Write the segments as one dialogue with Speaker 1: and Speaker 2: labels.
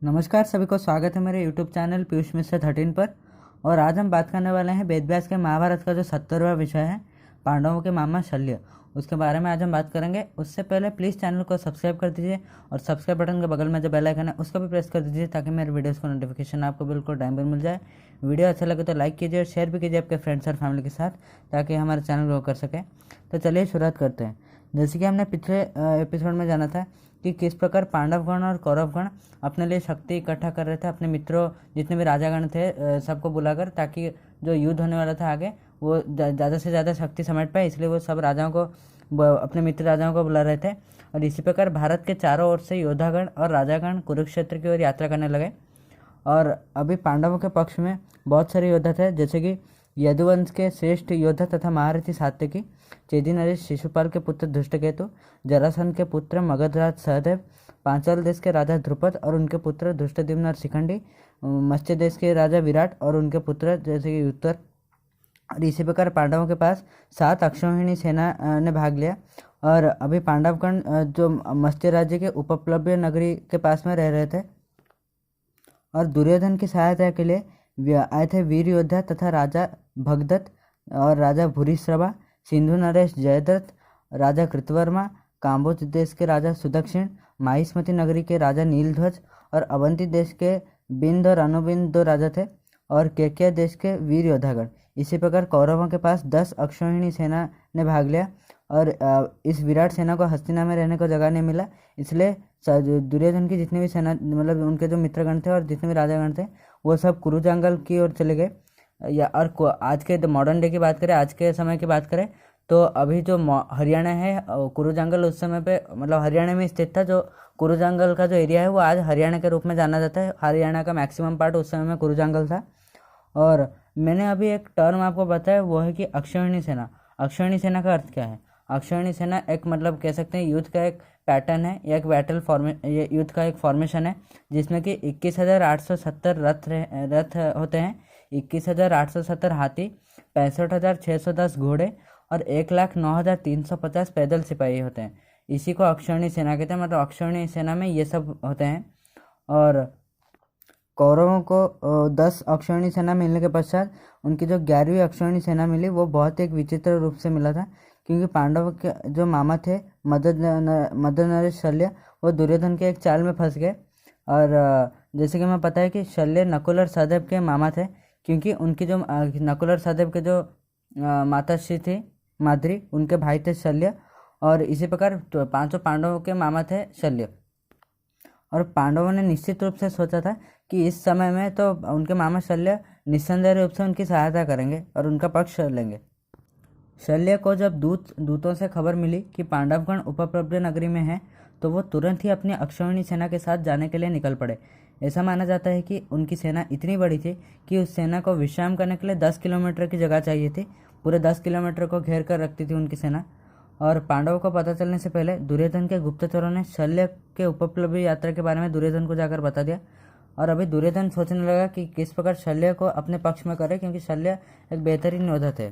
Speaker 1: नमस्कार सभी को स्वागत है मेरे YouTube चैनल पीयूष मिश्रा 13 पर। और आज हम बात करने वाले हैं वेद व्यास के महाभारत का जो 70वां विषय है पांडवों के मामा शल्य, उसके बारे में आज हम बात करेंगे। उससे पहले प्लीज़ चैनल को सब्सक्राइब कर दीजिए और सब्सक्राइब बटन के बगल में जो बेल आइकन है उसको भी प्रेस कर दीजिए ताकि मेरे वीडियोज़ को नोटिफिकेशन आपको बिल्कुल टाइम पर मिल जाए। वीडियो अच्छा लगे तो लाइक कीजिए और शेयर भी कीजिए आपके फ्रेंड्स और फैमिली के साथ ताकि हमारा चैनल ग्रो कर सके। तो चलिए शुरुआत करते हैं। जैसे कि हमने पिछले एपिसोड में जाना था कि किस प्रकार पांडवगण और कौरवगण अपने लिए शक्ति इकट्ठा कर रहे थे, अपने मित्रों जितने भी राजागण थे सबको बुलाकर, ताकि जो युद्ध होने वाला था आगे वो ज़्यादा से ज़्यादा शक्ति समेट पाए। इसलिए वो सब राजाओं को अपने मित्र राजाओं को बुला रहे थे। और इसी प्रकार भारत के चारों ओर से योद्धागण और राजागण कुरुक्षेत्र की ओर यात्रा करने लगे। और अभी पांडवों के पक्ष में बहुत सारे योद्धा थे, जैसे कि यदुवंश के श्रेष्ठ योद्धा तथा महारथी सात्यकी, चेदी नरेश शिशुपाल के पुत्र धृष्टकेतु, जरासंध के पुत्र मगधराज सहदेव, पांचाल देश के राजा ध्रुपद और उनके पुत्र धृष्टद्युम्न और शिखंडी, मत्स्य देश के राजा विराट और उनके पुत्र जैसे कि उत्तर। और इसी प्रकार पांडवों के पास 7 अक्षौहिणी सेना ने भाग लिया। और अभी पांडवगण जो मत्स्य राज्य के उपप्लव्य नगरी के पास में रह रहे थे और दुर्योधन की सहायता के लिए आए थे वीर योद्धा तथा राजा भगदत्त और राजा भूरिश्रवा, सिंधु नरेश जयद्रथ, राजा कृतवर्मा, काम्बोज देश के राजा सुदक्षिण, माहिष्मती नगरी के राजा नीलध्वज और अवंती देश के बिंद और अनुबिंद 2 राजा थे और केकया देश के वीर योद्धागण। इसी प्रकार कौरवों के पास 10 अक्षौहिणी सेना ने भाग लिया। और इस विराट सेना को हस्तिना में रहने को जगह नहीं मिला, इसलिए दुर्योधन की जितनी भी सेना मतलब उनके जो मित्रगण थे और जितने भी राजागण थे वो सब कुरु जंगल की ओर चले गए। या और आज के मॉडर्न डे की बात करें, आज के समय की बात करें तो अभी जो हरियाणा है, कुरु जंगल उस समय पे मतलब हरियाणा में स्थित था। जो कुरु जंगल का जो एरिया है वो आज हरियाणा के रूप में जाना जाता है। हरियाणा का मैक्सिमम पार्ट उस समय में कुरु जंगल था। और मैंने अभी एक टर्म आपको बताया, वो है कि अक्षौहिणी सेना। अक्षौहिणी सेना का अर्थ क्या है? अक्षौहिणी सेना एक मतलब कह सकते हैं युद्ध का एक पैटर्न है या एक ये युद्ध का एक फॉर्मेशन है जिसमें कि 21,870 रथ होते हैं, 21,870 हाथी, 65,610 घोड़े और 1,09,350 पैदल सिपाही होते हैं। इसी को अक्षौहिणी सेना कहते हैं। मतलब अक्षौहिणी सेना में ये सब होते हैं। और कौरवों को 10 अक्षौहिणी सेना मिलने के पश्चात उनकी जो 11वीं अक्षौहिणी सेना मिली वो बहुत एक विचित्र रूप से मिला था, क्योंकि पांडव के जो मामा थे मदन नरेश शल्य, वो दुर्योधन के एक चाल में फंस गए। और जैसे कि हमें पता है कि शल्य नकुल और सहदेव के मामा थे, क्योंकि उनकी जो नकुल और सहदेव के जो माताश्री थी माद्री, उनके भाई थे शल्य। और इसी प्रकार 5 पांडवों के मामा थे शल्य। और पांडवों ने निश्चित रूप से सोचा था कि इस समय में तो उनके मामा शल्य निस्संदेह रूप से उनकी सहायता करेंगे और उनका पक्ष लेंगे। शल्य को जब दूतों से खबर मिली कि पांडवगण उपप्लव्य नगरी में हैं, तो वो तुरंत ही अपनी अक्षौहिणी सेना के साथ जाने के लिए निकल पड़े। ऐसा माना जाता है कि उनकी सेना इतनी बड़ी थी कि उस सेना को विश्राम करने के लिए 10 किलोमीटर की जगह चाहिए थी। पूरे 10 किलोमीटर को घेर कर रखती थी उनकी सेना। और पांडवों को पता चलने से पहले दुर्योधन के गुप्तचरों ने शल्य के उपप्लव्य यात्रा के बारे में दुर्योधन को जाकर बता दिया। और अभी दुर्योधन सोचने लगा कि किस प्रकार शल्य को अपने पक्ष में करे, क्योंकि शल्य एक बेहतरीन योद्धा थे।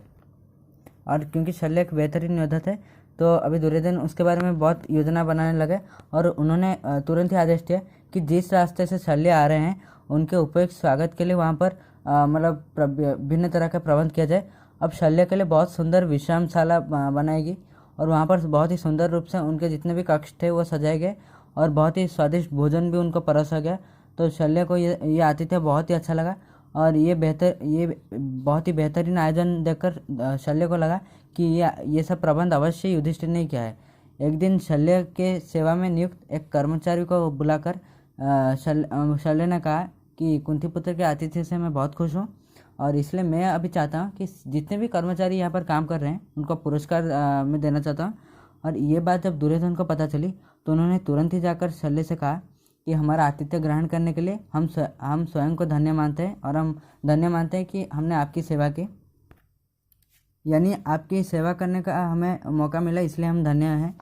Speaker 1: और क्योंकि शल्य एक बेहतरीन योद्धा थे तो अभी दुर्योधन उसके बारे में बहुत योजना बनाने लगे। और उन्होंने तुरंत ही आदेश दिया कि जिस रास्ते से शल्य आ रहे हैं उनके उपयुक्त स्वागत के लिए वहाँ पर मतलब भिन्न तरह का प्रबंध किया जाए। अब शल्य के लिए बहुत सुंदर विश्रामशाला बनाएगी और वहाँ पर बहुत ही सुंदर रूप से उनके जितने भी कक्ष थे वो सजाए गए और बहुत ही स्वादिष्ट भोजन भी उनको परोसा गया। तो शल्य को ये आतिथ्य बहुत ही अच्छा लगा और ये बहुत ही बेहतरीन आयोजन देखकर शल्य को लगा कि ये सब प्रबंध अवश्य युधिष्ठिर ने किया है। एक दिन शल्य के सेवा में नियुक्त एक कर्मचारी को बुलाकर शल्य ने कहा कि कुंतीपुत्र के आतिथ्य से मैं बहुत खुश हूँ और इसलिए मैं अभी चाहता हूँ कि जितने भी कर्मचारी यहाँ पर काम कर रहे हैं उनको पुरस्कार मैं देना चाहता हूँ। और ये बात जब दुर्योधन को पता चली तो उन्होंने तुरंत ही जाकर शल्य से कहा कि हमारा आतिथ्य ग्रहण करने के लिए हम स्वयं को धन्य मानते हैं और हम धन्य मानते हैं कि हमने आपकी सेवा की, यानी आपकी सेवा करने का हमें मौका मिला, इसलिए हम धन्य हैं।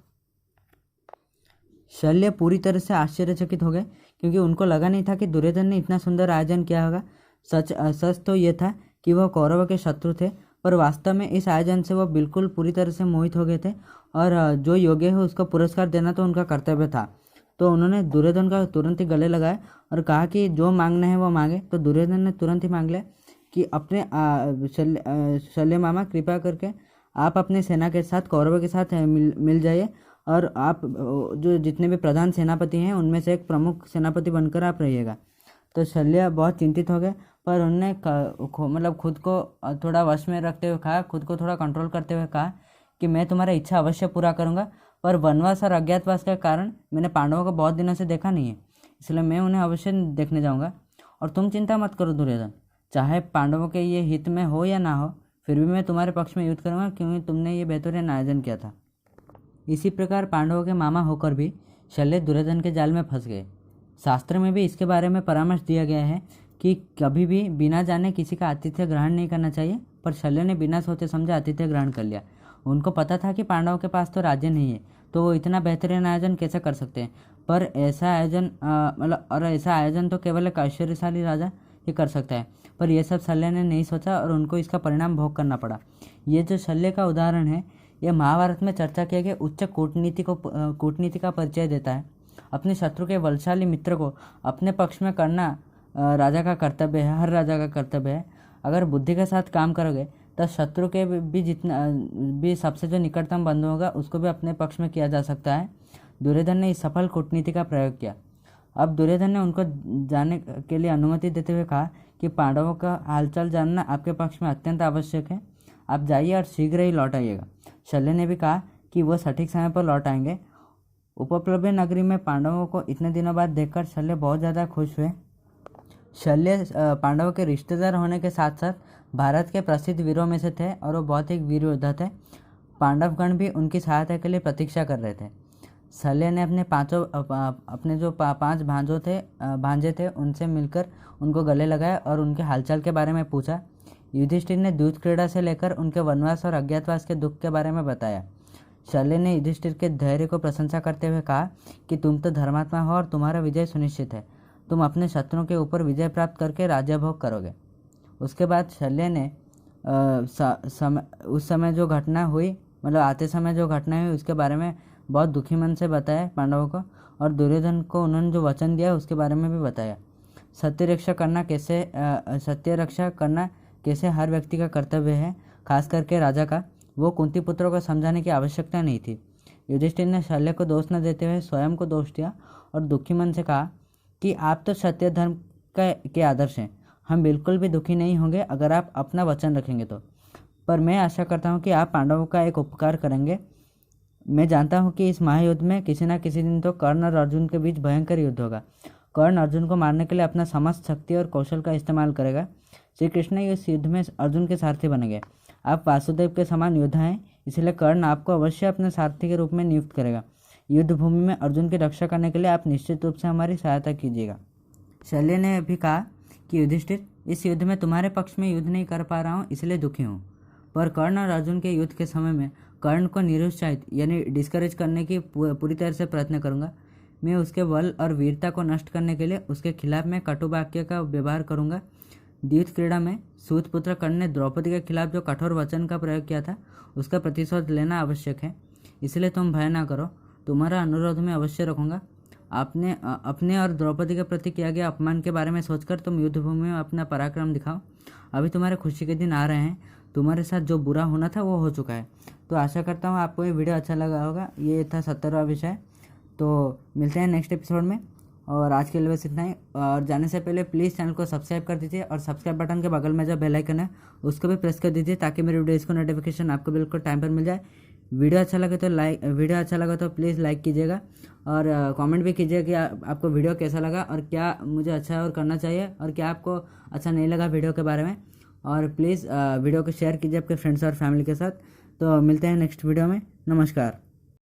Speaker 1: शल्य पूरी तरह से आश्चर्यचकित हो गए, क्योंकि उनको लगा नहीं था कि दुर्योधन ने इतना सुंदर आयोजन किया होगा। सच तो ये था कि वह कौरवों के शत्रु थे, पर वास्तव में इस आयोजन से वह बिल्कुल पूरी तरह से मोहित हो गए थे और जो योग्य है उसको पुरस्कार देना तो उनका कर्तव्य था। तो उन्होंने दुर्योधन का तुरंत ही गले लगाया और कहा कि जो मांगना है वो मांगे। तो दुर्योधन ने तुरंत ही मांग लिया कि अपने शल्य मामा कृपा करके आप अपनी सेना के साथ कौरवों के साथ मिल जाइए और आप जो जितने भी प्रधान सेनापति हैं उनमें से एक प्रमुख सेनापति बनकर आप रहिएगा। तो शल्य बहुत चिंतित हो गए, पर उनने मतलब खुद को थोड़ा वश में रखते हुए कहा, खुद को थोड़ा कंट्रोल करते हुए कहा कि मैं तुम्हारा इच्छा अवश्य पूरा करूंगा, पर वनवास और अज्ञातवास के कारण मैंने पांडवों को बहुत दिनों से देखा नहीं है, इसलिए मैं उन्हें अवश्य देखने जाऊंगा। और तुम चिंता मत करो दुर्योधन, चाहे पांडवों के ये हित में हो या ना हो, फिर भी मैं तुम्हारे पक्ष में युद्ध करूंगा, क्योंकि तुमने ये बेहतरीन आयोजन किया था। इसी प्रकार पांडवों के मामा होकर भी शल्य दुर्योधन के जाल में फंस गए। शास्त्र में भी इसके बारे में परामर्श दिया गया है कि कभी भी बिना जाने किसी का आतिथ्य ग्रहण नहीं करना चाहिए, पर शल्य ने बिना सोचे समझे आतिथ्य ग्रहण कर लिया। उनको पता था कि पांडवों के पास तो राज्य नहीं है, तो वो इतना बेहतरीन आयोजन कैसे कर सकते हैं, पर ऐसा आयोजन ऐसा आयोजन तो केवल एक ऐश्वर्यशाली राजा ही कर सकता है। पर यह सब शल्य ने नहीं सोचा और उनको इसका परिणाम भोग करना पड़ा। ये जो शल्य का उदाहरण है, यह महाभारत में चर्चा किए गए उच्च कूटनीति का परिचय देता है। अपने शत्रु के बलशाली मित्र को अपने पक्ष में करना राजा का कर्तव्य है, हर राजा का कर्तव्य है। अगर बुद्धि के साथ काम करोगे तो शत्रु के भी जितना भी सबसे जो निकटतम बंधु होगा उसको भी अपने पक्ष में किया जा सकता है। दुर्योधन ने इस सफल कूटनीति का प्रयोग किया। अब दुर्योधन ने उनको जाने के लिए अनुमति देते हुए कहा कि पांडवों का हालचाल जानना आपके पक्ष में अत्यंत आवश्यक है, आप जाइए और शीघ्र ही लौट आइएगा। शल्य ने भी कहा कि वो सटीक समय पर लौट आएंगे। उपप्लव्य नगरी में पांडवों को इतने दिनों बाद देखकर शल्य बहुत ज़्यादा खुश हुए। शल्य पांडवों के रिश्तेदार होने के साथ साथ भारत के प्रसिद्ध वीरों में से थे और वो बहुत ही वीर योद्धा थे। पांडवगण भी उनकी सहायता के लिए प्रतीक्षा कर रहे थे। शल्य ने अपने जो 5 भांजे थे उनसे मिलकर उनको गले लगाया और उनके हालचाल के बारे में पूछा। युधिष्ठिर ने द्यूत क्रीड़ा से लेकर उनके वनवास और अज्ञातवास के दुख के बारे में बताया। शल्य ने युधिष्ठिर के धैर्य को प्रशंसा करते हुए कहा कि तुम तो धर्मात्मा हो और तुम्हारा विजय सुनिश्चित है, तुम अपने शत्रुओं के ऊपर विजय प्राप्त करके राज्यभोग करोगे। उसके बाद शल्य ने उस समय जो घटना हुई, मतलब आते समय जो घटना हुई उसके बारे में बहुत दुखी मन से बताया पांडवों को, और दुर्योधन को उन्होंने जो वचन दिया उसके बारे में भी बताया। सत्य रक्षा करना कैसे हर व्यक्ति का कर्तव्य है, खास करके राजा का, वो कुंती पुत्रों को समझाने की आवश्यकता नहीं थी। युधिष्ठिर ने शल्य को दोष न देते हुए स्वयं को दोष दिया और दुखी मन से कहा कि आप तो सत्य धर्म के आदर्श हैं, हम बिल्कुल भी दुखी नहीं होंगे अगर आप अपना वचन रखेंगे तो। पर मैं आशा करता हूँ कि आप पांडवों का एक उपकार करेंगे। मैं जानता हूँ कि इस महायुद्ध में किसी न किसी दिन तो कर्ण और अर्जुन के बीच भयंकर युद्ध होगा। कर्ण अर्जुन को मारने के लिए अपना समस्त शक्ति और कौशल का इस्तेमाल करेगा। श्री कृष्ण इस युद्ध में अर्जुन के सारथी बनेंगे। आप वासुदेव के समान योद्धा हैं, इसलिए कर्ण आपको अवश्य अपने सारथी के रूप में नियुक्त करेगा। युद्ध भूमि में अर्जुन की रक्षा करने के लिए आप निश्चित रूप से हमारी सहायता कीजिएगा। शल्य ने भी कहा कि युधिष्ठिर, इस युद्ध में तुम्हारे पक्ष में युद्ध नहीं कर पा रहा हूँ इसलिए दुखी हूँ, पर कर्ण और अर्जुन के युद्ध के समय में कर्ण को निरुत्साहित यानी डिस्करेज करने की पूरी तरह से प्रयत्न करूँगा। मैं उसके बल और वीरता को नष्ट करने के लिए उसके खिलाफ मैं कटु वाक्य का व्यवहार करूँगा। द्यूत क्रीड़ा में सूतपुत्र कर्ण ने द्रौपदी के खिलाफ जो कठोर वचन का प्रयोग किया था उसका प्रतिशोध लेना आवश्यक है, इसलिए तुम भय ना करो, तुम्हारा अनुरोध मैं अवश्य रखूँगा। अपने और द्रौपदी के प्रति किया गया अपमान के बारे में सोचकर तुम युद्ध भूमि में अपना पराक्रम दिखाओ। अभी तुम्हारे खुशी के दिन आ रहे हैं, तुम्हारे साथ जो बुरा होना था वो हो चुका है। तो आशा करता हूँ आपको ये वीडियो अच्छा लगा होगा। ये था 70वां विषय। तो मिलते हैं नेक्स्ट एपिसोड में, और आज के लिए बस इतना ही। और जाने से पहले प्लीज़ चैनल को सब्सक्राइब कर दीजिए और सब्सक्राइब बटन के बगल में जो बेल आइकन है उसको भी प्रेस कर दीजिए ताकि मेरे वीडियोज़ को नोटिफिकेशन आपको बिल्कुल टाइम पर मिल जाए। वीडियो अच्छा लगे तो प्लीज़ लाइक कीजिएगा और कमेंट भी कीजिएगा कि आपको वीडियो कैसा लगा और क्या मुझे अच्छा और करना चाहिए और क्या आपको अच्छा नहीं लगा वीडियो के बारे में। और प्लीज़ वीडियो को शेयर कीजिए आपके फ्रेंड्स और फैमिली के साथ। तो मिलते हैं नेक्स्ट वीडियो में। नमस्कार।